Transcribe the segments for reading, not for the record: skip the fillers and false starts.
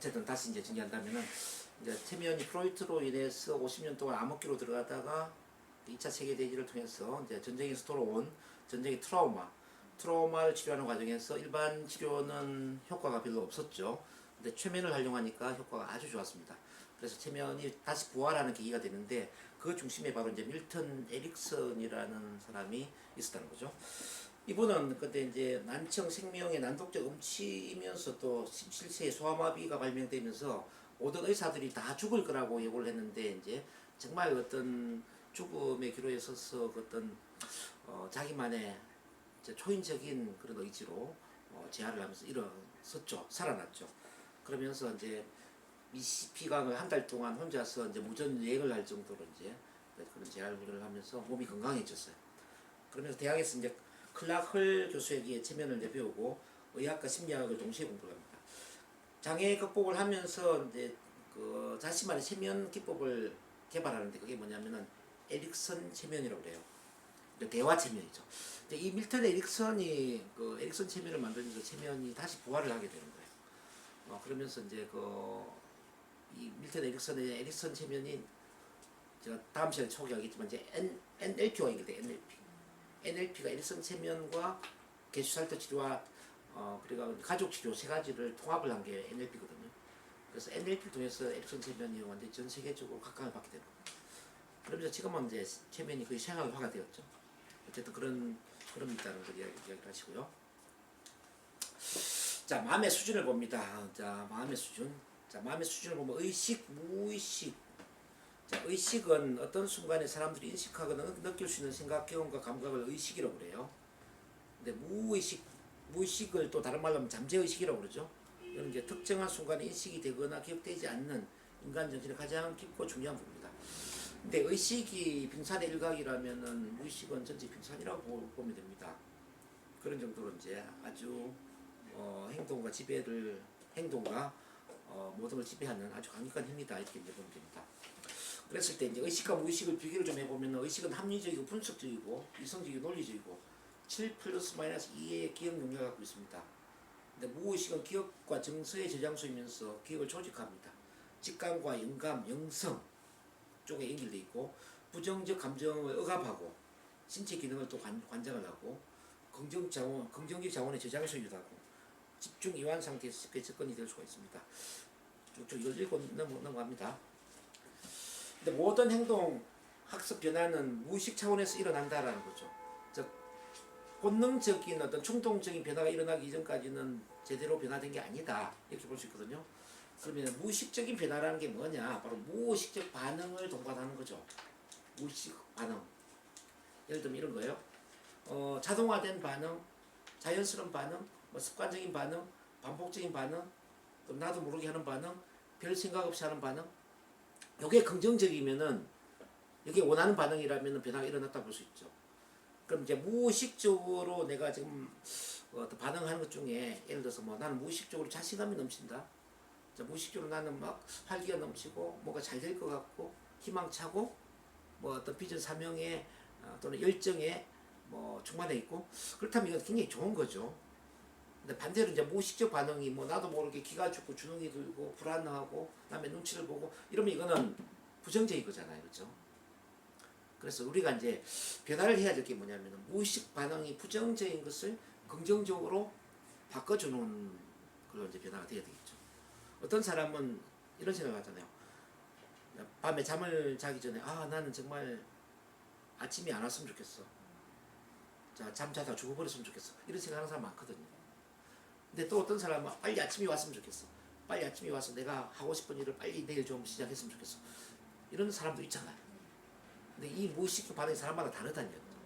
어쨌든 다시 이제 정리한다면은 이제 체면이 프로이트로 인해서 50년 동안 암흑기로 들어가다가 2차 세계대전을 통해서 이제 전쟁에서 돌아온 전쟁의 트라우마를 치료하는 과정에서 일반 치료는 효과가 별로 없었죠. 근데 최면을 활용하니까 효과가 아주 좋았습니다. 그래서 최면이 다시 부활하는 계기가 되는데 그 중심에 바로 이제 밀턴 에릭슨이라는 사람이 있었다는 거죠. 이분은 그때 이제 난청 생명의 난독적 음치이면서 또 17세에 소아마비가 발명되면서 모든 의사들이 다 죽을 거라고 예고를 했는데 이제 정말 어떤 죽음의 기로에 서서 어떤 자기만의 초인적인 그런 의지로 재활을 하면서 일어섰죠. 살아났죠. 그러면서 이제 미시피강을 한 달 동안 혼자서 이제 무전 여행을 할 정도로 이제 그런 재활을 하면서 몸이 건강해졌어요. 그러면서 대학에서 이제 클락 헐 교수에게 체면을 내배우고 의학과 심리학을 동시에 공부를 합니다. 장애 극복을 하면서 이제 그 자신만의 체면 기법을 개발하는데 그게 뭐냐면은 에릭슨 체면이라고 그래요. 대화 체면이죠. 이 밀턴 에릭슨이 그 에릭슨 체면을 만들면서 체면이 다시 부활을 하게 되는 거예요. 그러면서 이제 이 밀턴 에릭슨의 에릭슨 체면이 제가 다음 시간에 소개하겠지만 이제 NLP와 연결돼 NLP. NLP가 에릭슨 체면과 개수살도 치료와 그리고 가족 치료 세 가지를 통합을 한 게 NLP거든요. 그래서 NLP를 통해서 에릭슨 체면이 완전히 전 세계적으로 각광을 받게 되는 거예요. 그러면서 지금은 이제 체면이 거의 생활화가 되었죠. 어쨌든 그런 있다는 걸 이야기를 하시고요. 자, 마음의 수준을 봅니다. 자, 마음의 수준. 자, 마음의 수준을 보면 의식, 무의식. 자, 의식은 어떤 순간에 사람들이 인식하거나 느낄 수 있는 생각, 경험과 감각을 의식이라고 그래요. 근데 무의식을 또 다른 말로 하면 잠재의식이라고 그러죠. 이건 이제 특정한 순간에 인식이 되거나 기억되지 않는 인간 정신의 가장 깊고 중요한 부분입니다. 근데 의식이 빙산의 일각이라면은 무의식은 전체 빙산이라고 보면 됩니다. 그런 정도로 이제 아주 행동과 모든 걸 지배하는 아주 강력한 힘이다 이렇게 이제 보면 됩니다. 그랬을 때 이제 의식과 무의식을 비교를 좀 해보면 의식은 합리적이고 분석적이고 이성적이고 논리적이고 7 플러스 마이너스 2의 기억 능력을 갖고 있습니다. 근데 무의식은 기억과 정서의 저장소이면서 기억을 조직합니다. 직감과 영감, 영성 쪽에 연결되어 있고 부정적 감정을 억압하고 신체 기능을 또 관장을 하고 긍정적 자원의 저장소이기도 하고 집중 이완 상태에서 쉽게 접근이 될 수가 있습니다. 쭉쭉 이걸 읽고 넘어갑니다. 근데 모든 행동, 학습 변화는 무의식 차원에서 일어난다라는 거죠. 즉 본능적인 어떤 충동적인 변화가 일어나기 이전까지는 제대로 변화된 게 아니다 이렇게 볼 수 있거든요. 그러면 무의식적인 변화라는 게 뭐냐? 바로 무의식적 반응을 동반하는 거죠. 무의식 반응. 예를 들면 이런 거예요. 자동화된 반응, 자연스러운 반응, 뭐 습관적인 반응, 반복적인 반응, 또 나도 모르게 하는 반응, 별 생각 없이 하는 반응. 이게 긍정적이면은 이게 원하는 반응이라면 변화가 일어났다 볼 수 있죠. 그럼 이제 무의식적으로 내가 지금 반응하는 것 중에 예를 들어서 뭐 나는 무의식적으로 자신감이 넘친다. 무의식적으로 나는 막 활기가 넘치고 뭔가 잘 될 것 같고 희망차고 뭐 어떤 비전 사명에 또는 열정에 뭐 충만해 있고 그렇다면 이건 굉장히 좋은 거죠. 근데 반대로 이제 무의식적 반응이 뭐 나도 모르게 기가 죽고 주눅이 들고 불안하고 남의 눈치를 보고 이러면 이거는 부정적인 거잖아요, 그렇죠? 그래서 우리가 이제 변화를 해야 될 게 뭐냐면 무의식 반응이 부정적인 것을 긍정적으로 바꿔주는 그런 이제 변화가 돼야 되겠죠. 어떤 사람은 이런 생각을 하잖아요. 밤에 잠을 자기 전에 나는 정말 아침이 안 왔으면 좋겠어. 자, 잠 자다 죽어버렸으면 좋겠어. 이런 생각하는 사람 많거든요. 근데 또 어떤 사람은 빨리 아침이 왔으면 좋겠어. 빨리 아침이 와서 내가 하고 싶은 일을 빨리 내일 좀 시작했으면 좋겠어. 이런 사람도 있잖아요. 근데 이 무의식 반응이 사람마다 다르다는 얘기죠.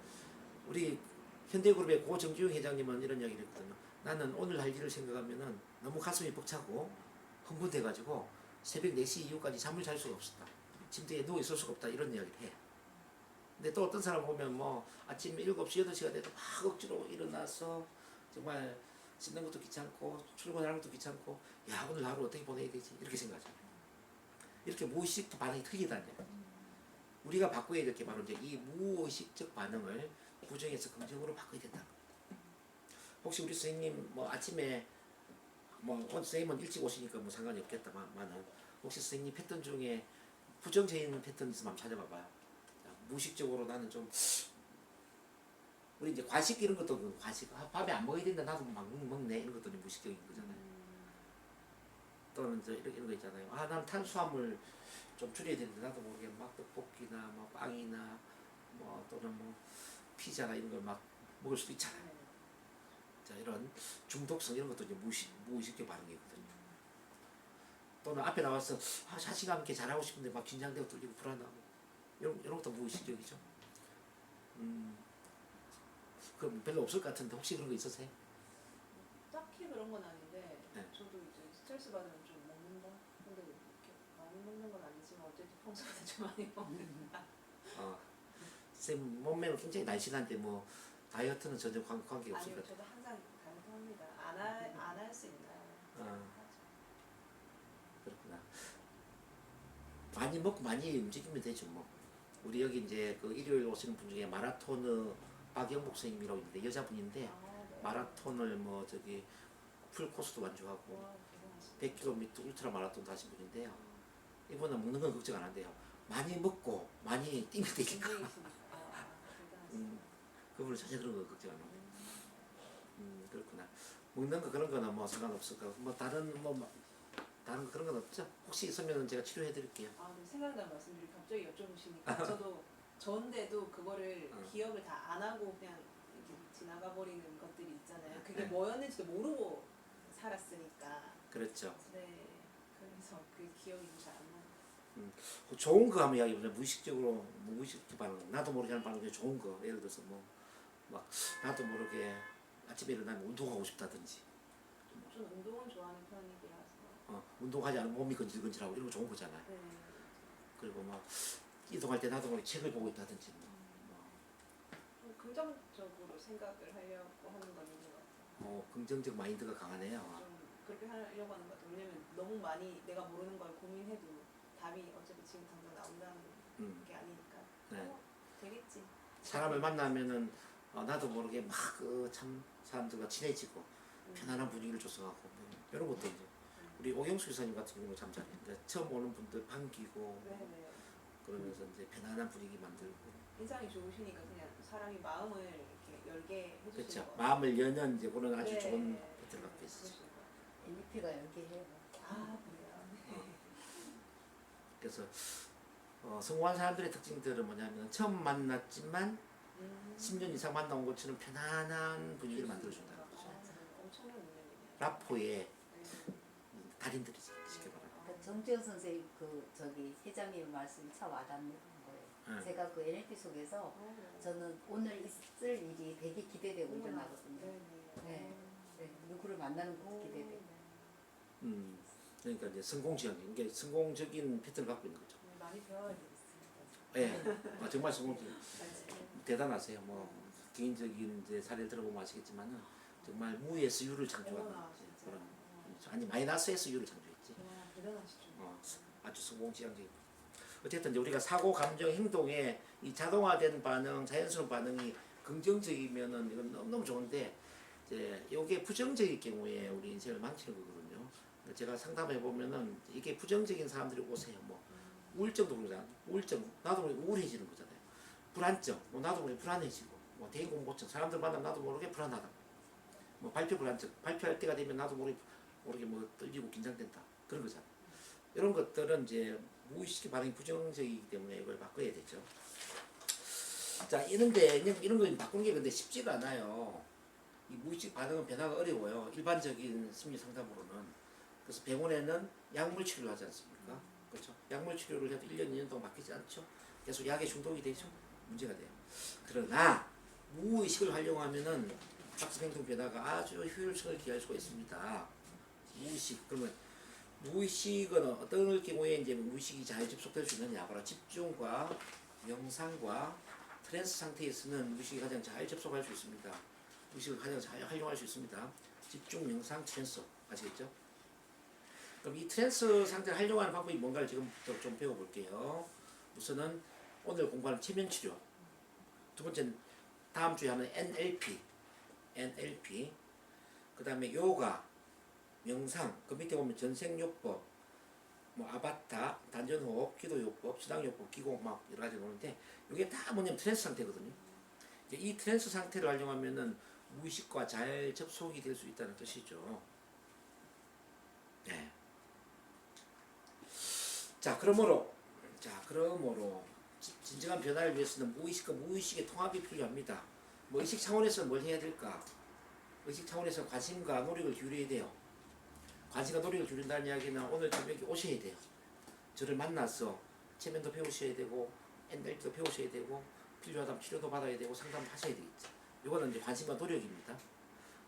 우리 현대그룹의 고정지용 회장님은 이런 이야기를 했거든요. 나는 오늘 할 일을 생각하면은 너무 가슴이 벅차고 흥분돼가지고 새벽 4시 이후까지 잠을 잘 수가 없었다. 침대에 누워 있을 수가 없다. 이런 이야기를 해. 근데 또 어떤 사람 보면 뭐 아침 7시, 8시가 돼도 막 억지로 일어나서 정말 씻는 것도 귀찮고 출근하는 것도 귀찮고 야 오늘 하루 어떻게 보내야 되지 이렇게 생각하잖아요. 이렇게 무의식 반응이 틀리다는 거예요. 우리가 바꿔야 될 게 바로 이제 이 무의식적 반응을 부정에서 긍정으로 바꿔야 된다. 혹시 우리 선생님 뭐 아침에 뭐 오늘 선생님은 일찍 오시니까 뭐 상관이 없겠다만은 혹시 선생님 패턴 중에 부정적인 패턴 있으면 한번 찾아봐봐요. 자, 무의식적으로 나는 좀 우리 이제 과식 이런 것도 과식 밥에 안 먹어야 된다 나도 막 먹네 이런 것도 무의식적인 거잖아요. 또는 이제 이런 거 있잖아요. 아 나는 탄수화물 좀 줄여야 되는데 나도 모르게 막 떡볶이나 뭐 빵이나 뭐 또는 뭐 피자나 이런 걸 막 먹을 수도 있잖아요. 자 이런 중독성 이런 것도 이제 무의식적 반응이거든요. 또는 앞에 나와서 아, 자신감 있게 잘하고 싶은데 막 긴장되고 떨리고 불안하고 이런 것도 무의식적이죠. 그럼 별로 없을 것 같은데 혹시 그런 거 있으세요? 딱히 그런 건 아닌데 네. 저도 이제 스트레스 받으면 좀 먹는다. 근데 이렇게 많이 먹는 건 아니지만 어쨌든 평소에 좀 많이 먹는다. 쌤 몸매는 굉장히 날씬한데 뭐 다이어트는 전혀 관계가 없을 아니요, 것 같아요. 저도 항상 다이어트합니다. 안 할 수 있나요? 그렇구나. 많이 먹고 많이 움직이면 되죠 뭐. 우리 여기 이제 그 일요일 오시는 분 중에 마라톤 박영복 선생님이라고 있는데 여자분인데 네. 마라톤을 뭐 저기 풀 코스도 완주하고 와, 대단하시다. 100km 울트라 마라톤도 하신 분인데요. 이분은 먹는 건 걱정 안 한대요. 많이 먹고 많이 뛰면 되니까. 굉장히시니까. 대단하시다. 그분은 전혀 그런 거 걱정 안 하고. 그렇구나. 먹는 거 그런 거는 뭐 상관없을 거고 뭐 다른 다른 거 그런 건 없죠? 혹시 있으면 제가 치료해 드릴게요. 아, 네, 생각난 말씀드리 갑자기 여쭤보시니까 저도 전데도 그거를 기억을 다 안 하고 그냥 이렇게 지나가 버리는 것들이 있잖아요. 그게 네. 뭐였는지도 모르고 살았으니까. 그렇죠. 네, 그래서 그 기억이 잘 안 나요. 좋은 거 하면 이야기보다 무의식적으로 무의식 반응, 나도 모르게 하는 반응 중에 좋은 거. 예를 들어서 뭐 막 나도 모르게 아침에 일어나면 운동하고 싶다든지. 좀 운동은 좋아하는 편이라서. 운동하지 않으면 몸이 건질건질하고 이런 거 좋은 거잖아요. 네. 그리고 막 이동할 때 나도 모르게 책을 보고 있다든지. 좀 긍정적으로 생각을 하려고 하는 건 있는 것 같아요. 긍정적 마인드가 강하네요. 좀 그렇게 하려고 하는 것 같아요. 왜냐면 너무 많이 내가 모르는 걸 고민해도 답이 어차피 지금 당장 나온다는 게 아니니까. 네. 되겠지. 사람을 만나면은 나도 모르게 막 참 사람들과 친해지고 편안한 분위기를 조성하고 뭐 이런 것도 이제 우리 오경수 교사님 같은 경우는 참 잘했는데 처음 오는 분들 반기고 네네. 그러면서 이제 편안한 분위기 만들고 인상이 좋으시니까 그냥 사람이 마음을 이렇게 열게 해주시는 그렇죠. 것 같아요. 마음을 여는 이제 그런 아주 네. 좋은 것들 갖고 있었죠. 그러시는 것 같아요. NEP가 연기해요. 아, 그래요? 그래서 성공한 사람들의 특징들은 뭐냐면 처음 만났지만 10년 이상 만나온 것처럼 편안한 분위기를 만들어준다는 거죠. 엄청난 능력이네요. 라포의 네. 달인들이지 쉽게 말하면. 그러니까 정지영 선생님 그 저기 회장님 말씀이 참 와닿는 거예요. 제가 그 NLP 속에서 저는 오늘 있을 일이 되게 기대되고 일어나거든요. 네. 네. 누구를 만나는 것도 기대되고. 그러니까 이제 성공지향, 이게 성공적인 패턴을 갖고 있는 거죠. 많이 배워야 되겠습니다. 예, 정말 성공적. 네. 대단하세요. 뭐 개인적인 이제 사례를 들어보면 아시겠지만은 정말 무에서 유를 창조하는 진짜. 그런 아니 마이너스에서 유를 창조했지. 대단하시죠. 아주 성공지향적인. 어쨌든 이제 우리가 사고, 감정, 행동에 이 자동화된 반응, 자연스러운 반응이 긍정적이면은 이건 너무 좋은데 이제 이게 부정적일 경우에 우리 인생을 망치는 거거든요. 제가 상담해 보면은 이게 부정적인 사람들이 오세요. 뭐 우울증도 그러잖아. 우울증 나도 모르게 우울해지는 거잖아요. 불안증 나도 모르게 불안해지고 뭐 대인 공포증 사람들 만나면 나도 모르게 불안하다. 뭐 발표 불안증 발표할 때가 되면 나도 모르게 뭐 떨리고 긴장된다. 그런 거잖아. 이런 것들은 이제 무의식 반응이 부정적이기 때문에 이걸 바꿔야 되죠. 자, 이런데 이런 걸 바꾸는 게 근데 쉽지가 않아요. 이 무의식 반응은 변화가 어려워요. 일반적인 심리 상담으로는. 그래서 병원에는 약물 치료를 하지 않습니까? 그렇죠? 약물 치료를 해도 1년, 2년 동안 바뀌지 않죠? 계속 약에 중독이 되죠? 문제가 돼요. 그러나 무의식을 활용하면은 학습 행동 변화가 아주 효율성을 기할 수가 있습니다. 무의식 그러면 무의식은 어떤 경우에 이제 무의식이 잘 접속될 수 있느냐? 바로 집중과 명상과 트랜스 상태에서는 무의식이 가장 잘 접속할 수 있습니다. 무의식을 가장 잘 활용할 수 있습니다. 집중, 명상, 트랜스 아시겠죠? 그럼 이 트랜스 상태를 활용하는 방법이 뭔가를 지금부터 좀 배워볼게요. 우선은 오늘 공부하는 체면 치료. 두 번째는 다음 주에 하는 NLP. 그 다음에 요가, 명상, 그 밑에 보면 전생요법, 뭐 아바타, 단전호흡, 기도요법, 수당요법, 기공 막 여러 가지 나오는데 이게 다 뭐냐면 트랜스 상태거든요. 이제 이 트랜스 상태를 활용하면은 무의식과 잘 접속이 될 수 있다는 뜻이죠. 네. 자, 그러므로 진정한 변화를 위해서는 무의식과 무의식의 통합이 필요합니다. 뭐 의식 차원에서 뭘 해야 될까? 의식 차원에서 관심과 노력을 기울여야 돼요. 관심과 노력을 기울인다는 이야기는 오늘 저녁에 오셔야 돼요. 저를 만나서 체면도 배우셔야 되고 NLP도 배우셔야 되고 필요하다면 치료도 받아야 되고 상담하셔야 되겠죠. 이거는 이제 관심과 노력입니다.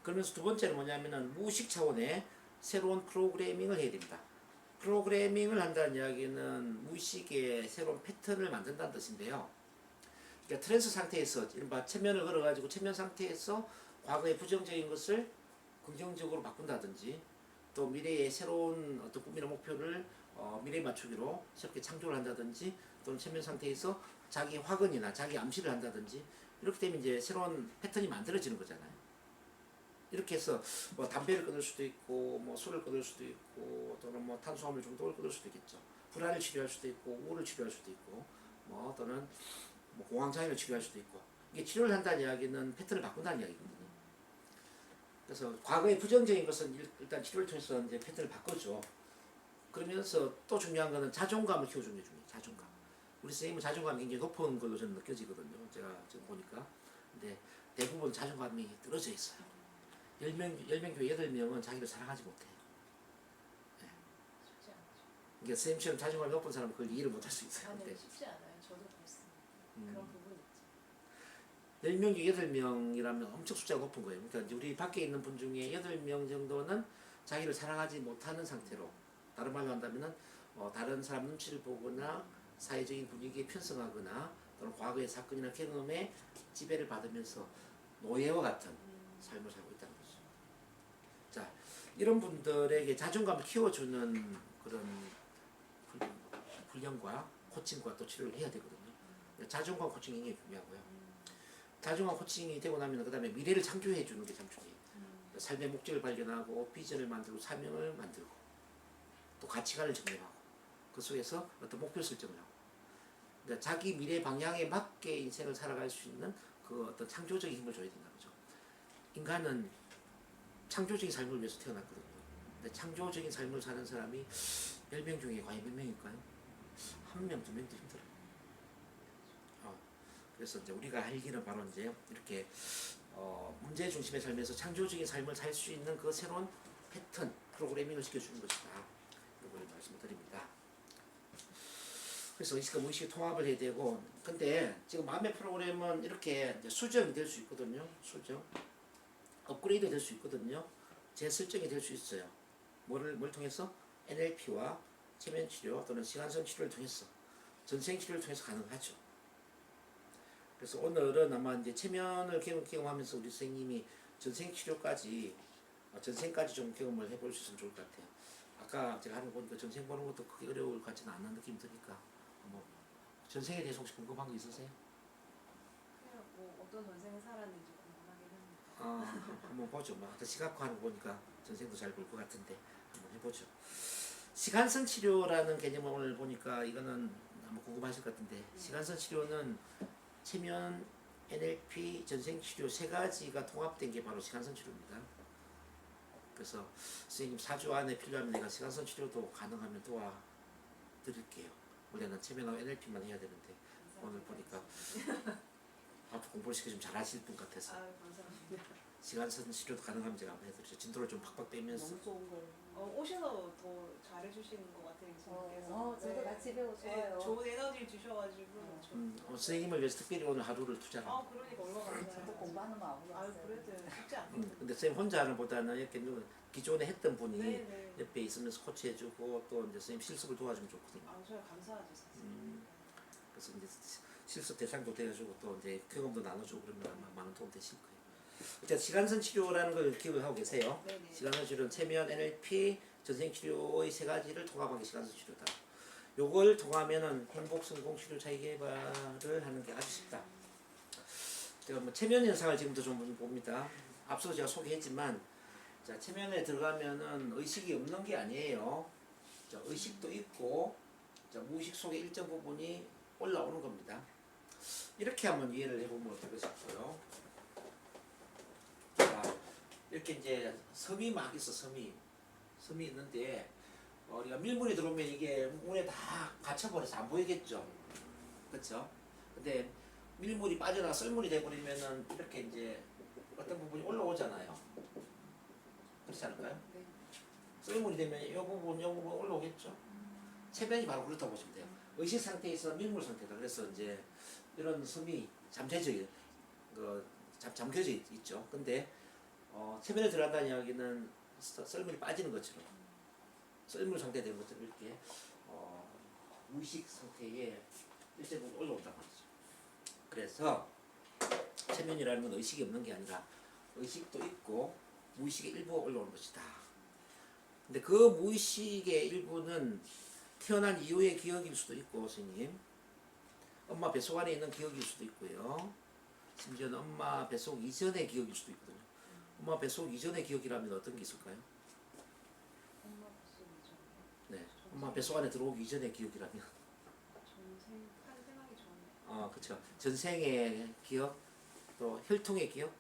그러면서 두 번째는 뭐냐면은 무의식 차원의 새로운 프로그래밍을 해야 됩니다. 프로그래밍을 한다는 이야기는 무의식의 새로운 패턴을 만든다는 뜻인데요. 그러니까 트랜스 상태에서 이른바 체면을 걸어가지고 체면 상태에서 과거의 부정적인 것을 긍정적으로 바꾼다든지 또 미래의 새로운 어떤 꿈이나 목표를 미래에 맞추기로 새롭게 창조를 한다든지 또는 체면 상태에서 자기 확언이나 자기 암시를 한다든지 이렇게 되면 이제 새로운 패턴이 만들어지는 거잖아요. 이렇게 해서 뭐 담배를 끊을 수도 있고 뭐 술을 끊을 수도 있고 또는 뭐 탄수화물 중독을 끊을 수도 있겠죠. 불안을 치료할 수도 있고 우울을 치료할 수도 있고 뭐 또는 뭐 공황장애를 치료할 수도 있고 이게 치료를 한다는 이야기는 패턴을 바꾼다는 이야기거든요. 그래서 과거의 부정적인 것은 일단 치료를 통해서 이제 패턴을 바꿔줘. 그러면서 또 중요한 거는 자존감을 키워주는 게 중요해요. 자존감. 우리 선생님은 자존감이 굉장히 높은 걸로 저는 느껴지거든요. 제가 지금 보니까. 근데 대부분 자존감이 떨어져 있어요. 10명 교회 8명은 자기를 사랑하지 못해요. 네. 쉽지 않죠. 그러니까 선생님처럼 자존감이 높은 사람은 그걸 이해를 못할 수 있어요. 네, 근데 쉽지 않아요. 저도 그렇습니다. 그런 부분이 있죠. 10명 중 8명이라면 엄청 숫자가 높은 거예요. 그러니까 이제 우리 밖에 있는 분 중에 8명 정도는 자기를 사랑하지 못하는 상태로, 다른 말로 한다면은 다른 사람 눈치를 보거나 사회적인 분위기에 편승하거나 또는 과거의 사건이나 경험에 지배를 받으면서 노예와 같은 삶을 살고 있다는 거죠. 자, 이런 분들에게 자존감을 키워주는 그런 훈련과 코칭과 또 치료를 해야 되거든요. 자존감 코칭이 굉장히 중요하고요. 자존감 코칭이 되고 나면 그 다음에 미래를 창조해 주는 게 참 중요해요. 삶의 목적을 발견하고 비전을 만들고 사명을 만들고 또 가치관을 정립하고 그 속에서 어떤 목표 설정을 하고 그러니까 자기 미래 방향에 맞게 인생을 살아갈 수 있는 그 어떤 창조적인 힘을 줘야 된다는 거죠. 인간은 창조적인 삶을 위해서 태어났거든요. 근데 창조적인 삶을 사는 사람이 10명 중에 과연 몇 명일까요? 1명, 2명도 힘들어요. 그래서 이제 우리가 할 일은 바로 이제 이렇게 문제 중심의 삶에서 창조적인 삶을 살 수 있는 그 새로운 패턴, 프로그래밍을 시켜주는 것이다. 이걸 말씀을 드립니다. 그래서 의식과 무의식의 통합을 해야 되고, 근데 지금 마음의 프로그램은 이렇게 이제 수정이 될 수 있거든요. 수정. 업그레이드 될 수 있거든요. 재설정이 될 수 있어요. 뭘 통해서? NLP와 체면 치료 또는 시간선 치료를 통해서, 전생 치료를 통해서 가능하죠. 그래서 오늘은 아마 이제 체면을 경험하면서 우리 선생님이 전생 치료까지, 전생까지 좀 경험을 해볼 수 있으면 좋을 것 같아요. 아까 제가 하는 거 보니까 전생 보는 것도 크게 어려울 것 같지는 않는 느낌이 드니까, 뭐, 전생에 대해서 혹시 궁금한 게 있으세요? 그냥 뭐 어떤 전생을 살았는지 궁금하긴 합니다. 한번 보죠. 뭐, 시각화 하는 거 보니까 전생도 잘 볼 것 같은데, 한번 해보죠. 시간선 치료라는 개념을 오늘 보니까 이거는 아마 궁금하실 것 같은데, 시간선 치료는 체면, NLP, 전생치료 세 가지가 통합된 게 바로 시간선 치료입니다. 그래서 선생님 4주 안에 필요하면 내가 시간선 치료도 가능하면 도와드릴게요. 원래는 체면하고 NLP만 해야 되는데 오늘 보니까 앞으로 공부를 시켜주면 잘하실 분 같아서 감사합니다. 시간선 치료도 가능하면 제가 한번 해드리죠. 진도를 좀 팍팍 빼면서. 너무 좋은 거예요. 오셔서 더 잘해주시는 것 같아요. 선생님께서. 저도 같이 배워 좋아요. 좋은 에너지를 주셔가지고. 선생님을 위해서 특별히 오늘 하루를 투자합니다. 그러니까 얼마나 감사해요. 저도 공부하는 마음으로 왔어요. 그래도 쉽지 않거든요. 근데 선생님 혼자 하는 보다는 이렇게 기존에 했던 분이 네네. 옆에 있으면서 코치해주고 또 이제 선생님 실습을 도와주면 좋거든요. 저희 감사하죠, 선생님. 그래서 이제 실습 대상도 되어주고 또 이제 경험도 나눠주고 그러면 아마 많은 도움 되실 거예요. 일단 시간선 치료라는 걸 기억을 하고 계세요. 네네. 시간선 치료는 체면, NLP, 전생 치료의 세 가지를 통합한 게 시간선 치료다. 요걸 통하면은 행복, 성공, 치료, 자기 개발을 하는 게 아주 쉽다. 제가 뭐 체면 현상을 지금부터 좀 봅니다. 앞서 제가 소개했지만 자, 체면에 들어가면은 의식이 없는 게 아니에요. 자, 의식도 있고, 자, 무의식 속에 일정 부분이 올라오는 겁니다. 이렇게 한번 이해를 해보면 어떨까 싶어요. 자, 이렇게 이제 섬이 막 있어, 섬이 있는데, 우리가 밀물이 들어오면 이게 문에 다 갇혀버려서 안 보이겠죠. 그렇죠? 근데 밀물이 빠져나가 썰물이 돼버리면은 이렇게 이제 어떤 부분이 올라오잖아요. 그렇지 않을까요? 네. 썰물이 되면 이 부분 올라오겠죠. 체면이 바로 그렇다고 보시면 돼요. 의식 상태에서 밀물 상태다. 그래서 이제 이런 섬이 잠겨져 있죠. 근데 체면에 들어간다는 이야기는 썰물이 빠지는 것처럼 썰물 상태 되는 것처럼 이렇게 무의식 상태에 일정 부분 올라온단 말이죠. 그래서 체면이라는 건 의식이 없는 게 아니라 의식도 있고 무의식의 일부가 올라오는 것이다. 근데 그 무의식의 일부는 태어난 이후의 기억일 수도 있고, 선생님, 엄마 뱃속 안에 있는 기억일 수도 있고요. 심지어는 엄마 뱃속 이전의 기억일 수도 있거든요. 엄마 뱃속 이전의 기억이라면 어떤 게 있을까요? 엄마 뱃속이죠. 네, 엄마 뱃속 안에 들어오기 이전의 기억이라면 전생 탄생하기 전에. 그렇죠. 전생의 기억, 또 혈통의 기억.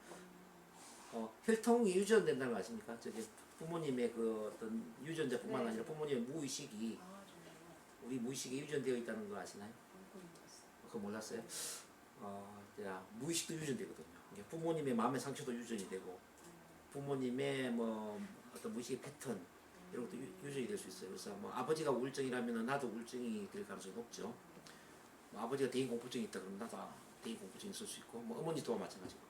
혈통이 유전된다는 거 아십니까? 저기 부모님의 그 어떤 유전자뿐만 네. 아니라 부모님의 무의식이 아 정말요? 우리 무의식에 유전되어 있다는 거 아시나요? 그건 몰랐어요. 그거 몰랐어요? 무의식도 유전되거든요. 이게 부모님의 마음의 상처도 유전이 되고 부모님의 뭐 어떤 무의식의 패턴 이런 것도 유전이 될 수 있어요. 그래서 뭐 아버지가 우울증이라면 나도 우울증이 될 가능성이 높죠. 뭐 아버지가 대인공포증이 있다 그러면 나도 대인공포증이 있을 수 있고 뭐 어머니도 마찬가지고.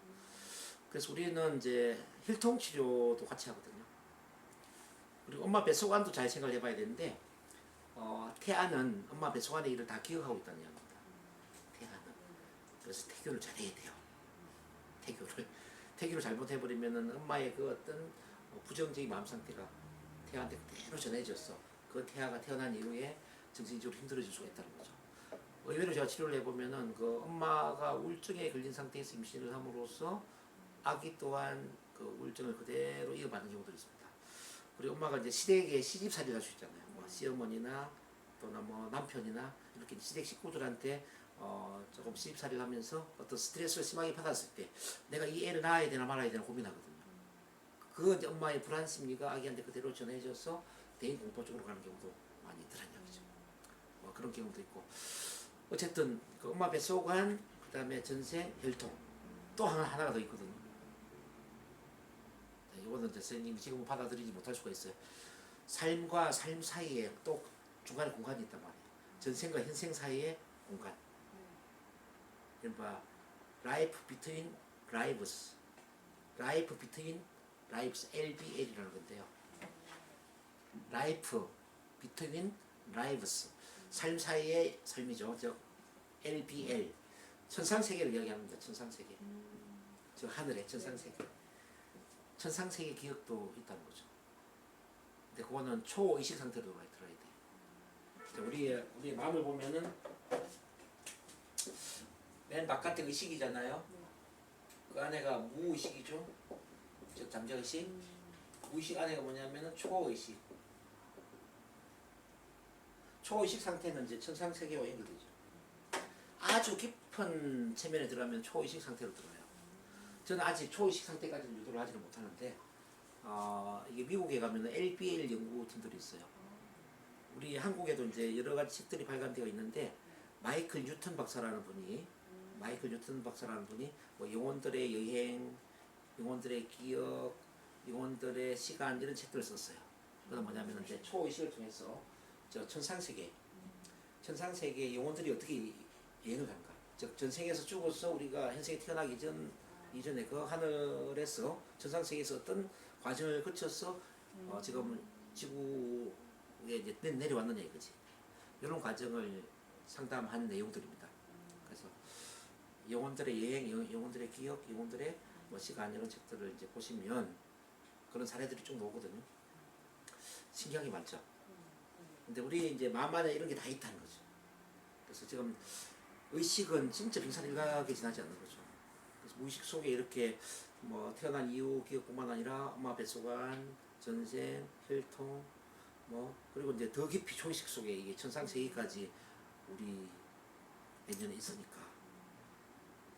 그래서 우리는 이제 혈통 치료도 같이 하거든요. 그리고 엄마 뱃속 안도 잘 생각을 해봐야 되는데 태아는 엄마 뱃속 안의 일을 다 기억하고 있다는 이야기입니다. 태아는. 그래서 태교를 잘해야 돼요. 태교를 잘못해버리면은 엄마의 그 어떤 부정적인 마음 상태가 태아한테 그대로 전해졌어. 그 태아가 태어난 이후에 정신적으로 힘들어질 수가 있다는 거죠. 의외로 제가 치료를 해보면은 그 엄마가 우울증에 걸린 상태에서 임신을 함으로써 아기 또한 그 우울증을 그대로 이어받는 경우도 있습니다. 그리고 엄마가 이제 시댁에 시집살이를 할 수 있잖아요. 뭐 시어머니나 또는 뭐 남편이나 이렇게 시댁 식구들한테 조금 시집살이를 하면서 어떤 스트레스를 심하게 받았을 때 내가 이 애를 낳아야 되나 말아야 되나 고민하거든요. 그 이제 엄마의 불안 심리가 아기한테 그대로 전해져서 대인 공포증으로 가는 경우도 많이 있더란 이야기죠. 뭐 그런 경우도 있고 어쨌든 그 엄마 뱃속 안 그다음에 전생 혈통 또 하나가 더 있거든요. 이거는 선생님이 지금 받아들이지 못할 수가 있어요. 삶과 삶 사이에 또 중간에 공간이 있단 말이에요. 전생과 현생 사이에 공간. 그러니까 life between lives, life between lives, LBL이라는 건데요. life between lives, 삶 사이의 삶이죠. 즉 LBL, 천상세계를 이야기합니다. 천상세계. 저 하늘의 천상세계. 천상세계 기억도 있다는 거죠. 근데 그거는 초의식 상태로 들어야 돼요. 우리의 마음을 보면은 맨 바깥에 의식이잖아요. 그 안에가 무의식이죠. 즉 잠재의식. 무의식 안에가 뭐냐면은 초의식. 초의식 상태는 이제 천상세계와 연결되죠. 아주 깊은 체면에 들어가면 초의식 상태로 들어요. 저는 아직 초의식 상태까지는 유도를 하지는 못하는데 이게 미국에 가면 LBL 연구팀들이 있어요. 우리 한국에도 이제 여러 가지 책들이 발간되어 있는데 마이클 뉴턴 박사라는 분이 뭐 영혼들의 여행, 영혼들의 기억, 영혼들의 시간 이런 책들을 썼어요. 그건 뭐냐면 이제 초의식을 통해서 저 천상세계에 영혼들이 어떻게 여행을 가는가. 즉 전생에서 죽어서 우리가 현생에 태어나기 이전에 그 하늘에서 천상세계에서 어떤 과정을 거쳐서 지금 지구에 이제 내려왔느냐 이거지. 이런 과정을 상담한 내용들입니다. 그래서 영혼들의 여행, 영혼들의 기억, 영혼들의 뭐 시간 이런 책들을 이제 보시면 그런 사례들이 쭉 나오거든요. 신기하게 많죠. 근데 우리 이제 마음 안에 이런 게 다 있다는 거죠. 그래서 지금 의식은 진짜 빙산일각에 지나지 않는 거죠. 그래서 무의식 속에 이렇게 뭐 태어난 이후 기억뿐만 아니라 엄마 뱃속안, 전생, 혈통, 뭐 그리고 이제 더 깊이 초의식 속에 이게 천상세계까지 우리 내면에 있으니까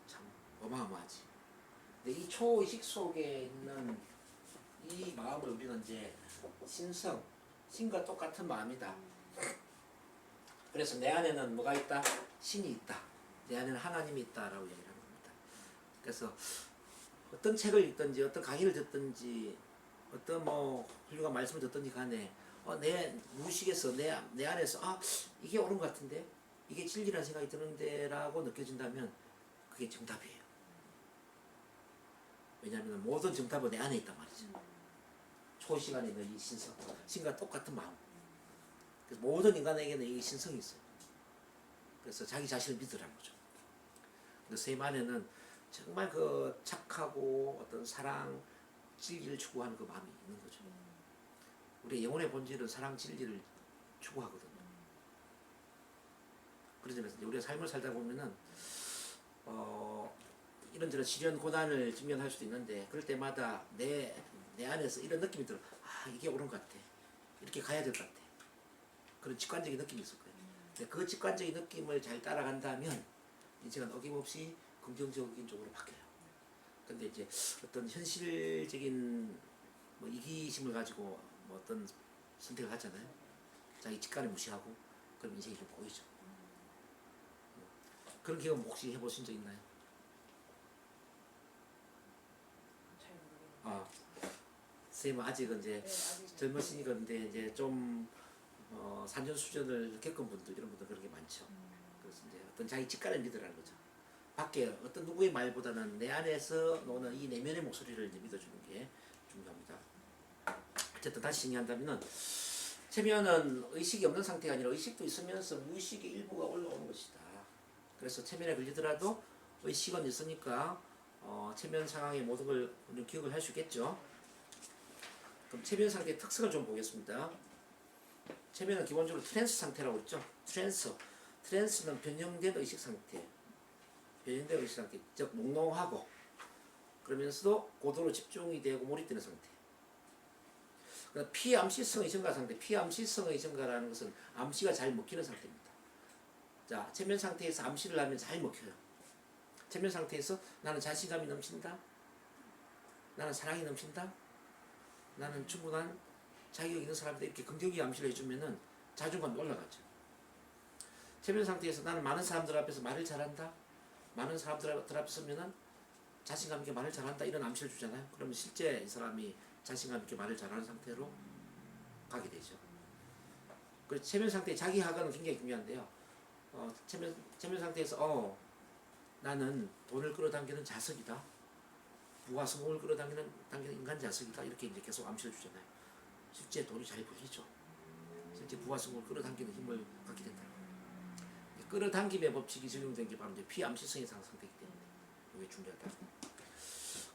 참 어마어마하지. 근데 이 초의식 속에 있는 이 마음을 우리는 이제 신성, 신과 똑같은 마음이다. 그래서 내 안에는 뭐가 있다? 신이 있다. 내 안에는 하나님이 있다라고 얘기를 하는 겁니다. 그래서 어떤 책을 읽든지 어떤 강의를 듣든지 어떤 뭐 훌륭한 말씀을 듣든지 간에 내 무의식에서 내 안에서 이게 옳은 것 같은데 이게 진리라는 생각이 드는데 라고 느껴진다면 그게 정답이에요. 왜냐하면 모든 정답은 내 안에 있단 말이죠. 초시간에 있는 이 신성, 신과 똑같은 마음. 그래서 모든 인간에게는 이 신성이 있어요. 그래서 자기 자신을 믿으라는 거죠. 그래서 쌤 안에는 정말 그 착하고 어떤 사랑, 진리를 추구하는 그 마음이 있는 거죠. 우리의 영혼의 본질은 사랑, 진리를 추구하거든요. 그런 점에서 우리가 삶을 살다 보면은 이런저런 시련 고난을 직면할 수도 있는데 그럴 때마다 내 안에서 이런 느낌이 들어. 이게 옳은 것 같아. 이렇게 가야 될 것 같아. 그런 직관적인 느낌이 있을 거예요. 근데 그 직관적인 느낌을 잘 따라간다면 인생은 어김없이 긍정적인 쪽으로 바뀌어요. 근데 이제 어떤 현실적인 뭐 이기심을 가지고 뭐 어떤 선택을 하잖아요. 자기 직관을 무시하고 그럼 인생이 좀 보이죠. 그런 경험 혹시 해보신 적 있나요? 잘 모르겠네요. 쌤은 아직은 이제 아직은. 젊으시니까 근데 이제 좀 산전수전을 겪은 분들 이런 분들 그런 게 많죠. 그래서 이제 어떤 자기 직관을 믿으라는 거죠. 밖에 어떤 누구의 말보다는 내 안에서 노는 이 내면의 목소리를 이제 믿어주는 게 중요합니다. 어쨌든 다시 정리한다면은 체면은 의식이 없는 상태가 아니라 의식도 있으면서 무의식의 일부가 올라오는 것이다. 그래서 체면에 걸리더라도 의식은 있으니까 체면 상황의 모든 걸 우리는 기억을 할 수 있겠죠. 그럼 체면 상태의 특성을 좀 보겠습니다. 체면은 기본적으로 트랜스 상태라고 했죠. 트랜스는 변형된 의식 상태. 변형된 의식 상태. 즉 몽롱하고 그러면서도 고도로 집중이 되고 몰입되는 상태. 피암시성의 증가 상태. 피암시성의 증가라는 것은 암시가 잘 먹히는 상태입니다. 자, 체면 상태에서 암시를 하면 잘 먹혀요. 체면 상태에서 나는 자신감이 넘친다. 나는 사랑이 넘친다. 나는 충분한 자격 있는 사람들 이렇게 긍정적인 암시를 해주면은 자존감이 올라가죠. 체면 상태에서 나는 많은 사람들 앞에서 말을 잘한다. 많은 사람들 앞에 서면은 자신감 있게 말을 잘한다 이런 암시를 주잖아요. 그러면 실제 이 사람이 자신감 있게 말을 잘하는 상태로 가게 되죠. 그래서 체면 상태의 자기하가는 굉장히 중요한데요. 체면 상태에서 나는 돈을 끌어당기는 자석이다. 부와 성공을 끌어당기는 인간 자석이다. 이렇게 이제 계속 암시를 주잖아요. 실제 돈이 잘 벌리죠. 실제 부와 성공을 끌어당기는 힘을 갖게 된다. 끌어당김의 법칙이 적용된 게 바로 이제 피암시성의 상태이기 때문에 이게 중요하다.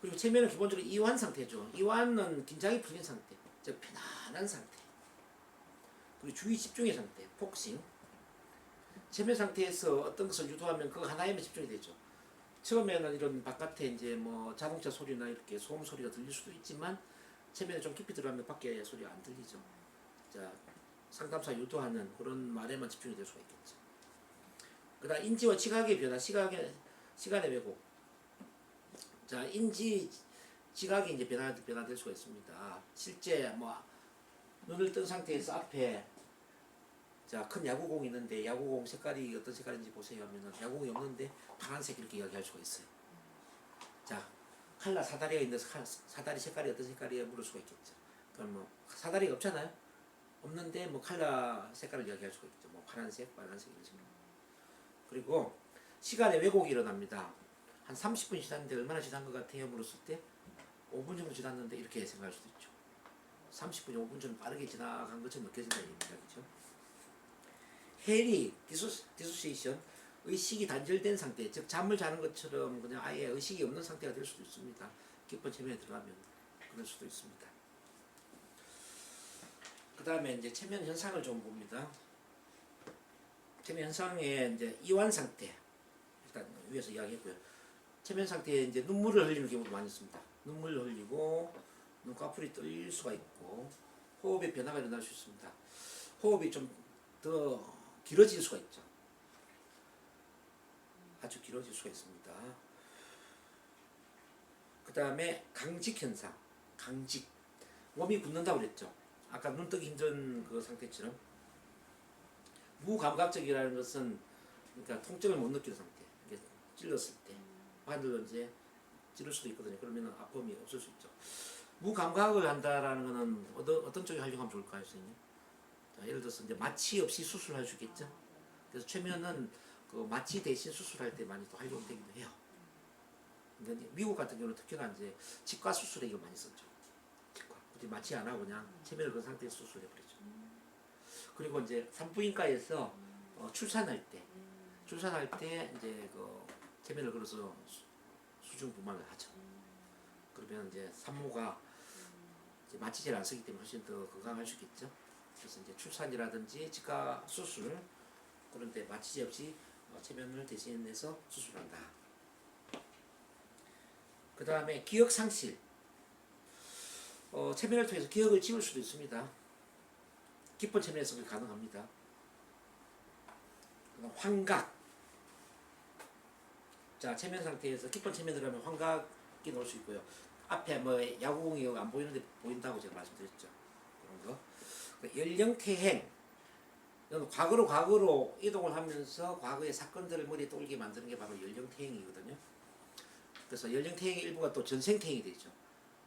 그리고 체면은 기본적으로 이완 상태죠. 이완은 긴장이 풀린 상태, 즉 편안한 상태. 그리고 주의 집중의 상태, 폭싱. 체면 상태에서 어떤 것을 유도하면 그 하나에만 집중이 되죠. 처음에는 이런 바깥에 이제 뭐 자동차 소리나 이렇게 소음 소리가 들릴 수도 있지만 체면에 좀 깊이 들어가면 밖에 소리가 안 들리죠. 자, 상담사 유도하는 그런 말에만 집중이 될 수가 있겠죠. 그다음 인지와 지각의 변화, 시간의 왜곡. 자, 인지, 지각이 이제 변화될 수가 있습니다. 실제 뭐 눈을 뜬 상태에서 앞에 큰 야구공이 있는데 야구공 색깔이 어떤 색깔인지 보세요 하면은 야구공이 없는데 파란색 이렇게 이야기할 수가 있어요. 자, 칼라 사다리가 있는데 사다리 색깔이 어떤 색깔이에요 물을 수가 있겠죠. 그럼 뭐 사다리가 없잖아요. 없는데 뭐 칼라 색깔을 이야기할 수가 있죠. 뭐 파란색, 빨간색 이런 식으로. 그리고 시간의 왜곡이 일어납니다. 한 30분 지났는데 얼마나 지난 것 같아요 물었을 때 5분 정도 지났는데 이렇게 생각할 수도 있죠. 30분이 5분 좀 빠르게 지나간 것처럼 느껴진다는 얘기죠. 해리, 디소시에이션, 의식이 단절된 상태, 즉 잠을 자는 것처럼 그냥 아예 의식이 없는 상태가 될 수도 있습니다. 깊은 체면에 들어가면 그럴 수도 있습니다. 그 다음에 이제 체면 현상을 좀 봅니다. 체면 현상의 이제 이완 상태, 일단 위에서 이야기했고요. 체면 상태에 이제 눈물을 흘리는 경우도 많이 있습니다. 눈물을 흘리고 눈꺼풀이 떨릴 수가 있고 호흡의 변화가 일어날 수 있습니다. 호흡이 좀 더 길어질 수가 있죠. 아주 길어질 수가 있습니다. 그 다음에 강직 현상, 강직. 몸이 굳는다고 그랬죠. 아까 눈 뜨기 힘든 그 상태처럼. 무감각적이라는 것은 그러니까 통증을 못 느끼는 상태. 이게 찔렀을 때 바늘로 이제 찌를 수도 있거든요. 그러면 아픔이 없을 수 있죠. 무감각을 한다라는 것은 어떤 쪽에 활용하면 좋을까요, 선생님? 자, 예를 들어서 이제 마취 없이 수술할 수 있겠죠. 그래서 최면은 그 마취 대신 수술할 때 많이 또 활용되기도 해요. 근데 미국 같은 경우는 특히나 이제 치과 수술에 이걸 많이 썼죠. 치과. 굳이 마취 안 하고 그냥 체면을 그 상태에서 수술해 버리죠. 그리고 이제 산부인과에서 출산할 때 이제 그 체면을 걸어서 수중 부만을 하죠. 그러면 이제 산모가 이제 마취제를 안 쓰기 때문에 훨씬 더 건강할 수 있겠죠. 그래서 이제 출산이라든지 치과 수술 그런 데 마취제 없이 체면을 대신해서 수술한다. 그 다음에 기억 상실. 체면을 통해서 기억을 지울 수도 있습니다. 깊은 체면 해석이 가능합니다. 환각. 자, 체면 상태에서 깊은 체면을 하면 환각이 나올 수 있고요. 앞에 뭐 야구공이 안 보이는데 보인다고 제가 말씀드렸죠. 그런 거. 연령퇴행. 과거로 이동을 하면서 과거의 사건들을 머리에 떠올리게 만드는 게 바로 연령퇴행이거든요. 그래서 연령퇴행의 일부가 또 전생퇴행이 되죠.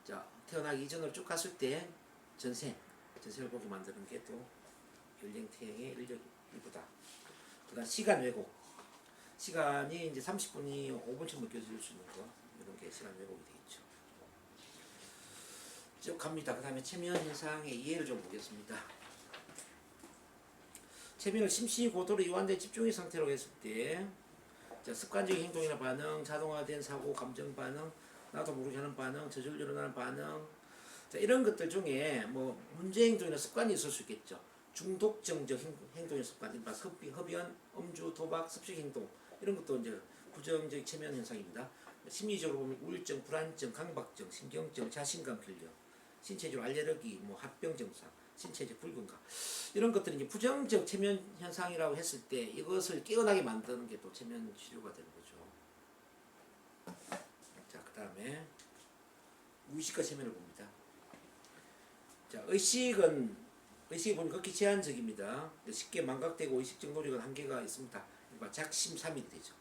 자, 태어나기 이전으로 쭉 갔을 때 전생을 보게 만드는 게 또 연령퇴행의 일부다. 그다음 시간 왜곡. 시간이 이제 30분이 5분쯤 느껴질 수 있는 거 이런 게 시간 왜곡이 되겠죠. 쭉 갑니다. 그 다음에 체면 현상의 이해를 좀 보겠습니다. 체면을 심신이 고도로 이완된 집중의 상태로 했을 때 자, 습관적인 행동이나 반응, 자동화된 사고, 감정 반응, 나도 모르게 하는 반응, 저절로 일어나는 반응 자, 이런 것들 중에 뭐 문제 행동이나 습관이 있을 수 있겠죠. 중독성적 행동의 습관, 흡연, 음주, 도박, 습식 행동 이런 것도 이제 부정적 체면 현상입니다. 심리적으로 보면 우울증, 불안증, 강박증, 신경증, 자신감 결여, 신체적 알레르기, 뭐 합병 증상, 신체적 불건강 이런 것들이 이제 부정적 체면 현상이라고 했을 때 이것을 깨어나게 만드는 게 또 체면 치료가 되는 거죠. 자, 그 다음에 무의식과 체면을 봅니다. 자, 의식은 보면 극히 제한적입니다. 쉽게 망각되고 의식적 노력은 한계가 있습니다. 작심삼일이 되죠.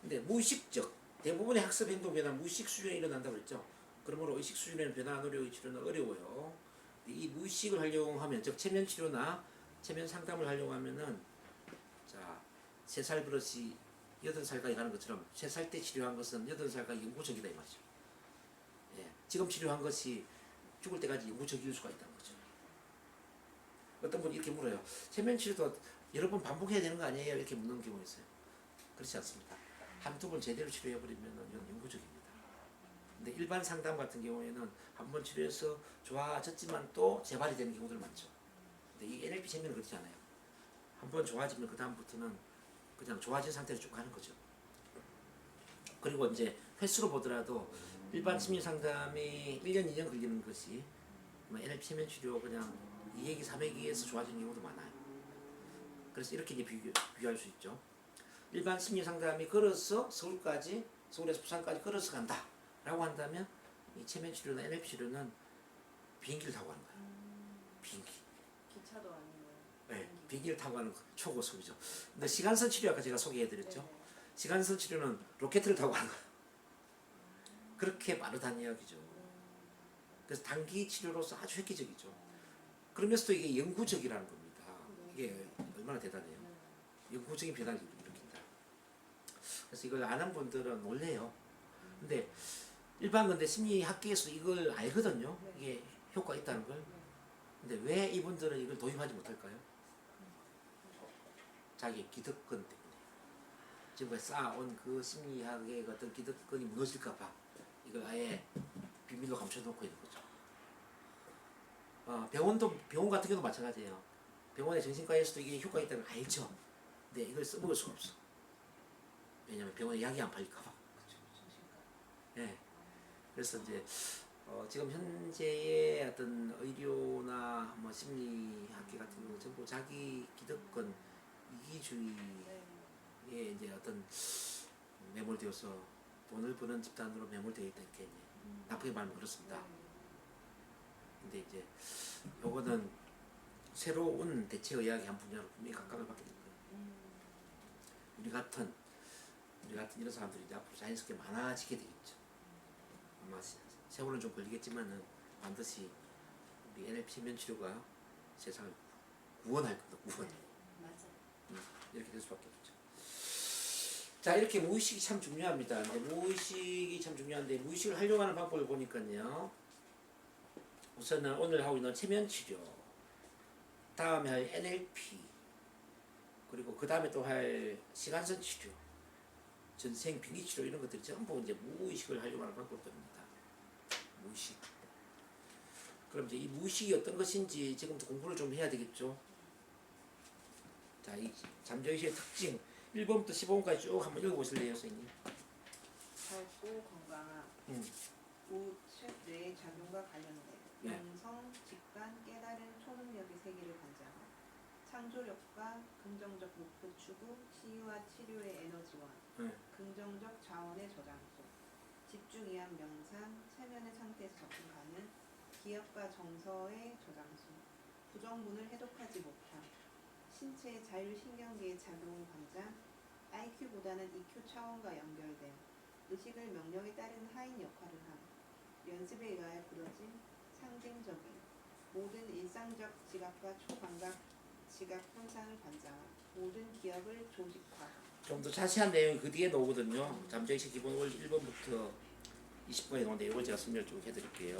근데 무의식적 대부분의 학습 행동 변화 무의식 수준에 일어난다고 그랬죠. 그러므로 의식 수준의 변화 노력의 치료는 어려워요. 이 무의식을 활용하면 즉 체면 치료나 체면 상담을 활용하면은 자 3살 버릇이 8살까지 가는 것처럼 3살 때 치료한 것은 8살까지 영구적이다 이 말이죠. 예, 지금 치료한 것이 죽을 때까지 영구적일 수가 있다는 거죠. 어떤 분이 이렇게 물어요. 체면 치료도 여러 번 반복해야 되는 거 아니에요? 이렇게 묻는 경우가 있어요. 그렇지 않습니다. 한두 번 제대로 치료해버리면 이건 영구적입니다. 근데 일반 상담 같은 경우에는 한 번 치료해서 좋아졌지만 또 재발이 되는 경우들 많죠. 근데 이 NLP 체면은 그렇지 않아요. 한 번 좋아지면 그 다음부터는 그냥 좋아진 상태로 쭉 가는 거죠. 그리고 이제 횟수로 보더라도 일반 심리 상담이 1년, 2년 걸리는 것이 NLP 체면 치료 그냥 2회기, 3회기에서 좋아지는 경우도 많아요. 그래서 이렇게 이제 비교할 수 있죠. 일반 심리 상담이 걸어서 서울에서 부산까지 걸어서 간다 라고 한다면 이 체면 치료나 NLP 치료는 비행기를 타고 가는 거예요. 비행기. 기차도 아니고. 네, 비행기를 타고 가는 초고속이죠. 근데 시간선 치료 아까 제가 소개해드렸죠. 네네. 시간선 치료는 로켓을 타고 가는 거예요. 그렇게 빠르다는 이야기죠. 그래서 단기 치료로서 아주 획기적이죠. 그러면서도 이게 영구적이라는 겁니다. 이게 얼마나 대단해요. 영구적인 변화를 일으킨다. 그래서 이걸 아는 분들은 놀래요. 근데 일반 근데 심리학계에서도 이걸 알거든요. 이게 효과가 있다는 걸. 근데 왜 이분들은 이걸 도입하지 못할까요? 자기 기득권 때문에. 지금까지 쌓아온 그 심리학의 어떤 기득권이 무너질까봐 이걸 아예 비밀로 감춰놓고 있는 거죠. 병원 같은 경우도 마찬가지예요. 병원의 정신과에서도 이게 효과가 있다는 걸 알죠. 근데 이걸 써먹을 수가 없어. 왜냐면 병원에 약이 안 팔릴까봐. 예. 그래서 이제 지금 현재의 어떤 의료나 뭐 심리학계 같은 경우 전부 자기 기득권 이기주의에 네. 이제 어떤 매몰되어서 돈을 버는 집단으로 매몰되어 있다 이렇게 이제 나쁘게 말하면 그렇습니다. 근데 이제 요거는 새로운 대체 의학의 한 분야로 분명히 각광을 받게 될 거예요. 우리 같은 이런 사람들이 이제 앞으로 자연스럽게 많아지게 되겠죠. 아마 세월은 좀 걸리겠지만은 반드시 우리 NLP 세면 치료가 세상을 구원할 겁니다. 구원. 맞아요. 이렇게 될 수밖에 없죠. 자, 이렇게 무의식이 참 중요합니다. 이제 무의식이 참 중요한데 무의식을 활용하는 방법을 보니까요. 우선은 오늘 하고 있는 체면 치료, 다음에 할 NLP, 그리고 그 다음에 또 할 시간선 치료, 전생 빙의 치료 이런 것들이 전부 이제 무의식을 활용하는 방법들입니다. 무의식. 그럼 이제 이 무의식이 어떤 것인지 지금부터 공부를 좀 해야 되겠죠. 자, 이 잠재의식의 특징 1번부터 15번까지 쭉 한번 읽어보실래요, 선생님? 밝고 건강한 우측 뇌의 작용과 관련된 네. 영성, 직관, 깨달은 초능력의 세계를 관장한 창조력과 긍정적 목표 추구, 치유와 치료의 에너지원, 네. 긍정적 자원의 저장소, 집중이한 명상, 체면의 상태에서 접근 가능, 기억과 정서의 저장소, 부정문을 해독하지 못함, 신체의 자율신경계의 작용을 관장, IQ보다는 EQ 차원과 연결됨, 의식을 명령에 따르는 하인 역할을 함, 연습에 의하여 부러진 상징적인 모든 일상적 지각과 초감각 지각 현상을 관장함, 모든 기억을 조직화. 좀 더 자세한 내용이 그 뒤에 나오거든요. 잠재의식 기본 월 1번부터 20번에 나오는데 이걸 제가 설명을 좀 해드릴게요.